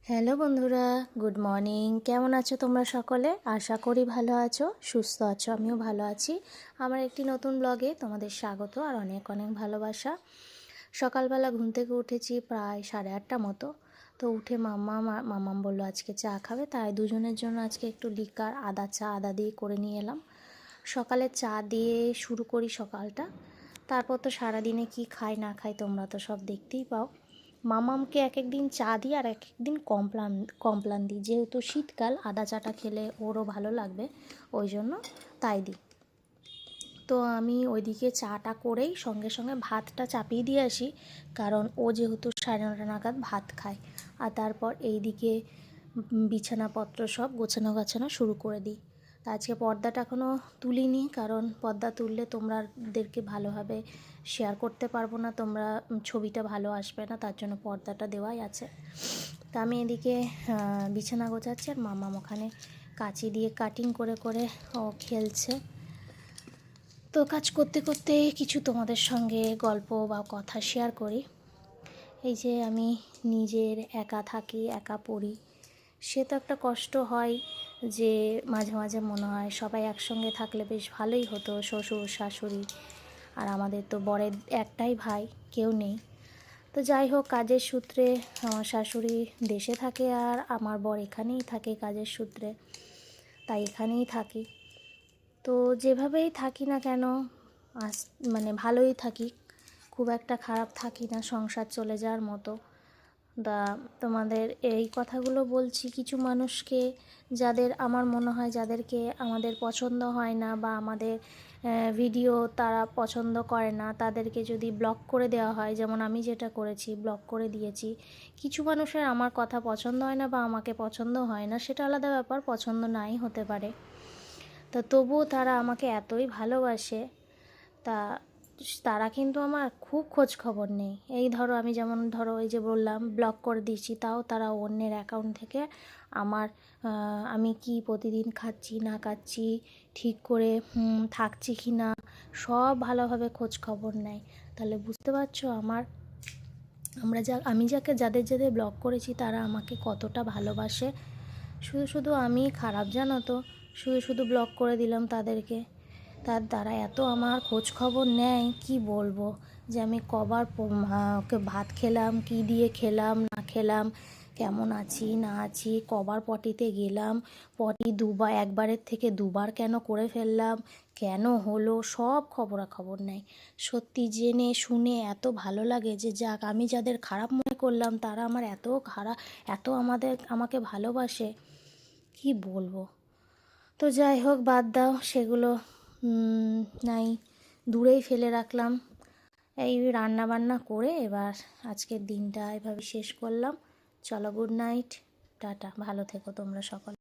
Hello বন্ধুরা, good morning. কেমন আছো তোমরা সকলে? আশা করি ভালো আছো, সুস্থ আছো। আমিও ভালো আছি। আমার একটি নতুন ব্লগে তোমাদের স্বাগত আর অনেক অনেক ভালোবাসা। সকালবেলা ঘুম থেকে উঠেছি প্রায় 8:30 মতো। তো উঠে মাম্মাম বললো আজকে চা খাবে, তাই দুজনের জন্য আজকে একটু লিকার আদা দিয়ে করে নিয়ে এলাম। সকালে চা দিয়ে শুরু করি সকালটা। তারপর তো সারাদিনে কি খাই না খাই তোমরা তো সব দেখতেই পাও। মামামকে এক একদিন চা দিই আর এক একদিন কমপ্লান দিই, যেহেতু শীতকাল আদা চাটা খেলে ওরও ভালো লাগবে, ওই জন্য তাই দিই। তো আমি ওইদিকে চাটা করেই সঙ্গে সঙ্গে ভাতটা চাপিয়ে দিয়ে আসি, কারণ ও যেহেতু 9:30 নাগাদ ভাত খায়। আর তারপর এইদিকে বিছানাপত্র সব গোছানো শুরু করে দিই। তা আজকে পর্দাটা এখনও তুলিনি, কারণ পর্দা তুললে তোমাদেরকে ভালোভাবে শেয়ার করতে পারবো না, তোমরা ছবিটা ভালো আসবে না, তার জন্য পর্দাটা দেওয়াই আছে। তা আমি এদিকে বিছানা গোছাচ্ছি আর মামাম ওখানে কাঁচি দিয়ে কাটিং করে করে ও খেলছে। তো কাজ করতে করতে কিছু তোমাদের সঙ্গে গল্প বা কথা শেয়ার করি। এই যে আমি নিজের একা থাকি, একা পড়ি, সে তো একটা কষ্ট হয়, যে মাঝে মাঝে মনে হয় সবাই একসঙ্গে থাকলে বেশ ভালোই হতো, শ্বশুর শাশুড়ি, আর আমাদের তো বরের একটাই ভাই, কেউ নেই। তো যাই হোক, কাজের সূত্রে আমার শাশুড়ি দেশে থাকে আর আমার বর এখানেই থাকে কাজের সূত্রে, তাই এখানেই থাকি। তো যেভাবেই থাকি না কেন মানে ভালোই থাকি, খুব একটা খারাপ থাকি না, সংসার চলে যাওয়ার মতো। তোমাদের এই কথাগুলো বলছি কিছু মানুষকে, যাদের আমার মনে হয় যাদেরকে আমাদের পছন্দ হয় না বা আমাদের ভিডিও তারা পছন্দ করে না, তাদেরকে যদি ব্লক করে দেওয়া হয়, যেমন আমি যেটা করেছি, ব্লক করে দিয়েছি। কিছু মানুষের আমার কথা পছন্দ হয় না বা আমাকে পছন্দ হয় না, সেটা আলাদা ব্যাপার, পছন্দ নাই হতে পারে। তা তবুও তারা আমাকে এতই ভালোবাসে, তা তারা কিন্তু আমার খুব খোঁজ খবর নেই। এই ধরো আমি যেমন এই যে বললাম ব্লক করে দিয়েছি, তাও তারা অন্যের অ্যাকাউন্ট থেকে আমার আমি কি প্রতিদিন খাচ্ছি না খাচ্ছি, ঠিক করে থাকছি কি না, সব ভালোভাবে খোঁজ খবর নেয়। তাহলে বুঝতে পারছো আমি যাদের ব্লক করেছি তারা আমাকে কতটা ভালোবাসে। শুধু আমি খারাপ, জানো তো, শুধু ব্লক করে দিলাম তাদেরকে, তারা এত আমার খোঁজ খবর নেয়, কি বলবো, যে আমি কবার ওকে ভাত খেলাম, কি দিয়ে খেলাম না খেলাম, কেমন আছি না আছি, কবার পটিতে গেলাম, পটি একবারের থেকে দুবার কেন করে ফেললাম, কেন হলো, সব খবরাখবর নেয়। সত্যি জেনে শুনে এত ভালো লাগে যে যাক, আমি যাদের খারাপ মনে করলাম তারা আমার এত আমাকে ভালোবাসে, কি বলবো। তো যাই হোক, বাদ দাও সেগুলো, নাই, দূরেই ফেলে রাখলাম। এই রান্না বান্না করে এবার আজকের দিনটা এভাবে শেষ করলাম। চলো, গুড নাইট, টাটা, ভালো থেকো তোমরা সকলে।